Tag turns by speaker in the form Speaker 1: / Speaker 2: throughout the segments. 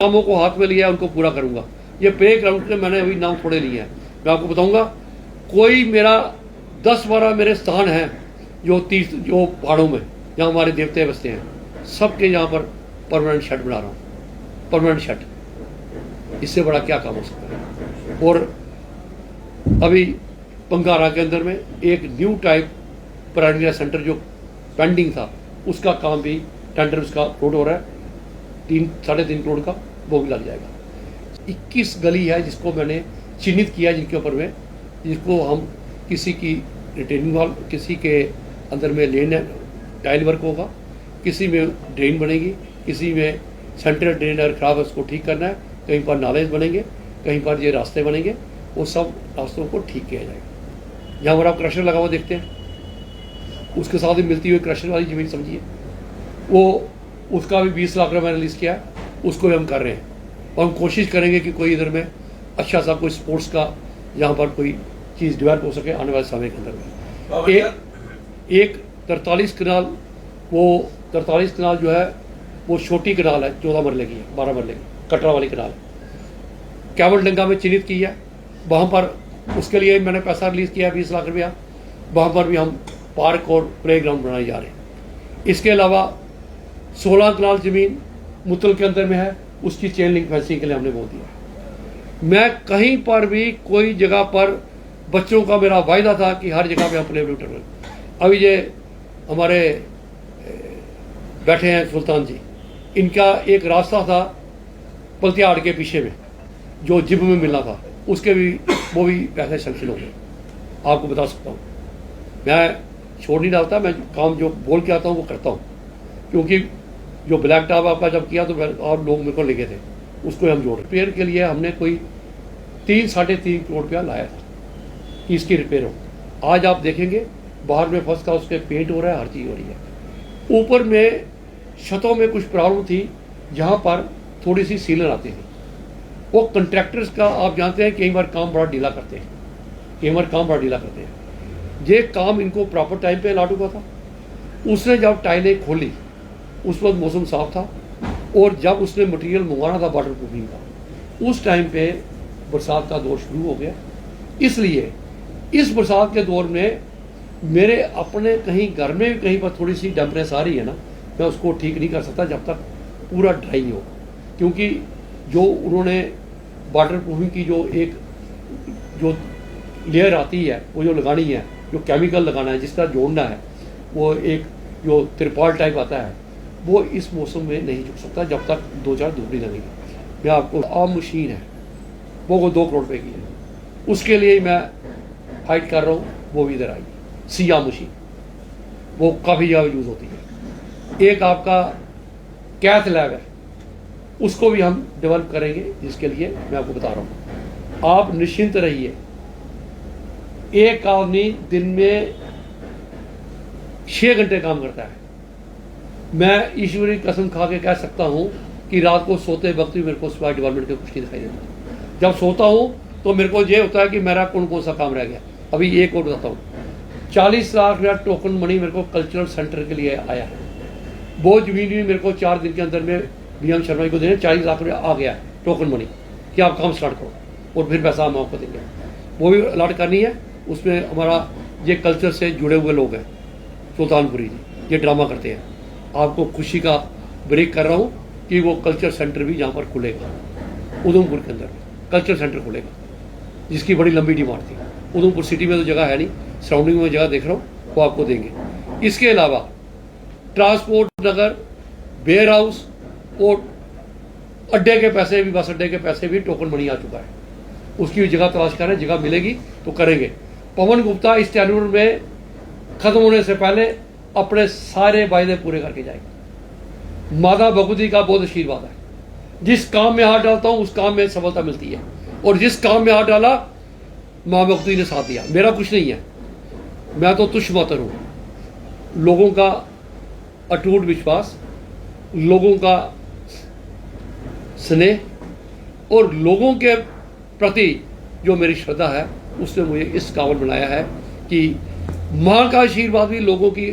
Speaker 1: कामों को हाथ में लिया है उनको पूरा करूंगा। ये प्ले ग्राउंड के मैंने अभी नाम थोड़े लिए हैं, मैं आपको बताऊंगा। कोई मेरा 10-12 मेरे स्थान हैं जो तीर्थ जो पहाड़ों में जहाँ हमारे देवते बसते हैं, सबके यहाँ पर परमानेंट शेड बना रहा हूँ, परमानेंट शेड। इससे बड़ा क्या काम हो सकता है। और अभी पंगारा के अंदर में एक न्यू टाइप प्राइमरी सेंटर जो पेंडिंग था उसका काम भी टेंडर उसका फ्लोट हो रहा है, 3-3.5 करोड़ का, वो भी लग जाएगा। 21 गली है जिसको मैंने चिन्हित किया, जिनके ऊपर में जिसको हम किसी की रिटेनिंग वॉल, किसी के अंदर में लेन टाइल वर्क होगा, किसी में ड्रेन बनेगी, किसी में सेंट्रल ड्रेन अगर खराब है उसको ठीक करना है, कहीं पर नाले बनेंगे, कहीं पर ये रास्ते बनेंगे, वो सब रास्तों को ठीक किया जाएगा। जहाँ पर आप क्रशर लगा हुआ देखते हैं उसके साथ ही मिलती हुई क्रशर वाली ज़मीन समझिए, वो उसका भी 20 लाख रुपये रिलीज़ किया है, उसको भी हम कर रहे हैं। और हम कोशिश करेंगे कि कोई इधर में अच्छा सा कोई स्पोर्ट्स का यहाँ पर कोई चीज़ डेवलप हो सके आने वाले समय के अंदर में। एक 43 कनाल, वो 43 कनाल जो है वो छोटी कनाल है, 14 मरले की है, 12 मरले की कटरा वाली कनाल कैवल डंगा में चिन्हित की है। वहाँ पर उसके लिए मैंने पैसा रिलीज़ किया है 20 लाख रुपया, वहाँ पर भी हम पार्क और प्ले ग्राउंड बनाए जा रहे हैं। इसके अलावा 16 कनाल ज़मीन मुतल के अंदर में है, उसकी चेन लिंक फेंसिंग के लिए हमने बोल दिया। मैं कहीं पर भी कोई जगह पर बच्चों का मेरा वायदा था कि हर जगह पे हम प्ले ग्राउंड करें। अभी ये हमारे बैठे हैं सुल्तान जी, इनका एक रास्ता था पलतियाड़ के पीछे में जो जिब में मिलना था, उसके भी वो भी पैसे सेंक्शन हो गए। आपको बता सकता हूँ, मैं छोड़ नहीं डालता, मैं काम जो बोल के आता हूँ वो करता हूँ। क्योंकि जो ब्लैक टॉप आपका जब किया तो और लोग मेरे को लेके थे, उसको हम जोड़ रिपेयर के लिए हमने कोई 3-3.5 करोड़ रुपया लाया था कि इसकी रिपेयर हो। आज आप देखेंगे बाहर में फर्स्ट का उसके पेंट हो रहा है, हर चीज़ हो रही है। ऊपर में छतों में कुछ प्रॉब्लम थी जहाँ पर थोड़ी सी सीलर आती थी, वो कंट्रैक्टर्स का आप जानते हैं कई बार काम बड़ा ढीला करते हैं, कई बार काम बड़ा ढीला करते हैं। ये काम इनको प्रॉपर टाइम पे अलॉट हुआ था। उसने जब टाइलें खोली उस वक्त मौसम साफ था, और जब उसने मटेरियल मंगवाना था वाटर प्रूफिंग का, उस टाइम पे बरसात का दौर शुरू हो गया। इसलिए इस बरसात के दौर में मेरे अपने कहीं घर में कहीं पर थोड़ी सी डैम्पनेस आ रही है ना, मैं उसको ठीक नहीं कर सकता जब तक पूरा ड्राई हो। क्योंकि जो उन्होंने वाटर प्रूफिंग की जो एक जो लेयर आती है वो जो लगानी है, जो केमिकल लगाना है, जिस तरह जोड़ना है, वो एक जो तिरपाल टाइप आता है, वो इस मौसम में नहीं झुक सकता जब तक 2-4 धूप नहीं लगेगी। मैं आपको आम मशीन है वो 2 करोड़ रुपये की है, उसके लिए ही मैं फाइट कर रहा हूँ। वो भी इधर आएगी सिया मशीन, वो काफ़ी ज़्यादा यूज़ होती है। एक आपका कैथ लैब है, उसको भी हम डेवलप करेंगे, जिसके लिए मैं आपको बता रहा हूँ। आप निश्चिंत रहिए, एक आदमी दिन में 6 घंटे काम करता है। मैं ईश्वरी कसम खा के कह सकता हूँ कि रात को सोते वक्त भी मेरे को सिवाय डेवलपमेंट के कुछ नहीं दिखाई देता। जब सोता हूँ तो मेरे को ये होता है कि मेरा कौन सा काम रह गया। अभी एक और बताता हूँ, 40 लाख रुपया टोकन मनी मेरे को कल्चरल सेंटर के लिए आया है। वो जमीन भी मेरे को 4 दिन के अंदर में बीएम शर्मा जी को देने 40 लाख रुपया आ गया है टोकन मनी, कि आप काम स्टार्ट करो और फिर पैसा हम आपको देंगे। वो भी अलॉट करनी है। उसमें हमारा ये कल्चर से जुड़े हुए लोग हैं, सुल्तानपुरी जी, ये ड्रामा करते हैं। आपको खुशी का ब्रेक कर रहा हूँ कि वो कल्चर सेंटर भी यहाँ पर खुलेगा, उधमपुर के अंदर कल्चर सेंटर खुलेगा, जिसकी बड़ी लंबी डिमांड थी। उधमपुर सिटी में तो जगह है नहीं, सराउंडिंग में जगह देख रहा हूँ, वो आपको देंगे। इसके अलावा ट्रांसपोर्ट नगर, वेयर हाउस और अड्डे के पैसे भी, बस अड्डे के पैसे भी टोकन मनी आ चुका है। उसकी भी जगह तलाश करें, जगह मिलेगी तो करेंगे। पवन गुप्ता इस टेन्योर में खत्म होने से पहले अपने सारे वायदे पूरे करके जाएंगे। माता भगवती का बहुत आशीर्वाद है, जिस काम में हाथ डालता हूं उस काम में सफलता मिलती है, और जिस काम में हाथ डाला माँ भगवती ने साथ दिया। मेरा कुछ नहीं है, मैं तो तुच्छ मातर हूं। लोगों का अटूट विश्वास, लोगों का स्नेह और लोगों के प्रति जो मेरी श्रद्धा है, उसने मुझे इस काबिल बनाया है कि माँ का आशीर्वाद भी लोगों की,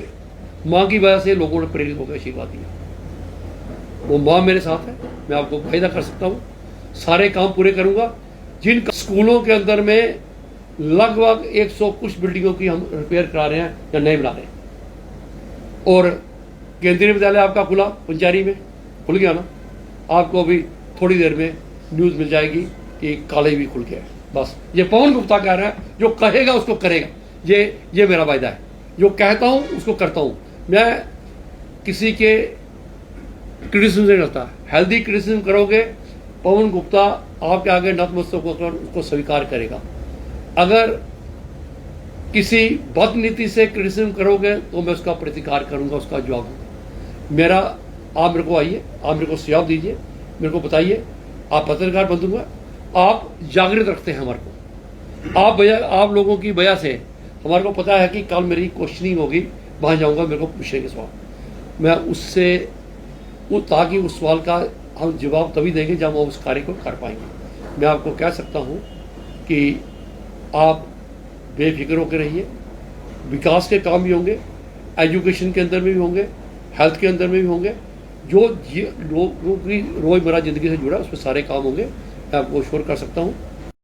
Speaker 1: माँ की वजह से लोगों ने प्रेरित होकर आशीर्वाद दिया। वो माँ मेरे साथ है, मैं आपको वायदा कर सकता हूँ सारे काम पूरे करूँगा। जिन स्कूलों के अंदर में लगभग 100 कुछ बिल्डिंगों की हम रिपेयर करा रहे हैं या नए बना रहे हैं, और केंद्रीय विद्यालय आपका खुला पंचारी में, खुल गया ना, आपको अभी थोड़ी देर में न्यूज़ मिल जाएगी कि कॉलेज भी खुल गया है। बस ये पवन गुप्ता कह रहा है, जो कहेगा उसको करेगा, ये मेरा वायदा है। जो कहता हूँ उसको करता हूँ, मैं किसी के क्रिटिसिज्म नहीं करता। हेल्दी क्रिटिसिज्म करोगे, पवन गुप्ता आपके आगे नतमस्तक होकर उसको स्वीकार करेगा। अगर किसी बदनीति से क्रिटिसिज्म करोगे तो मैं उसका प्रतिकार करूंगा, उसका जवाब दूंगा। मेरा, आप मेरे को आइए, आप मेरे को सुझाव दीजिए, मेरे को बताइए। आप पत्रकार बंधुआ, आप जागृत रखते हैं हमारे को, आप लोगों की वजह से हमारे को पता है कि कल मेरी क्वेश्चनिंग होगी, वहाँ जाऊँगा, मेरे को पूछेंगे सवाल, मैं उससे ताकि उस सवाल का हम जवाब तभी देंगे जब हम उस कार्य को कर पाएंगे। मैं आपको कह सकता हूँ कि आप बेफिक्र होकर रहिए, विकास के काम भी होंगे, एजुकेशन के अंदर में भी होंगे, हेल्थ के अंदर में भी होंगे, जो लोगों की रोज़मर्रा ज़िंदगी से जुड़ा उसमें सारे काम होंगे, मैं आपको श्योर कर सकता हूँ।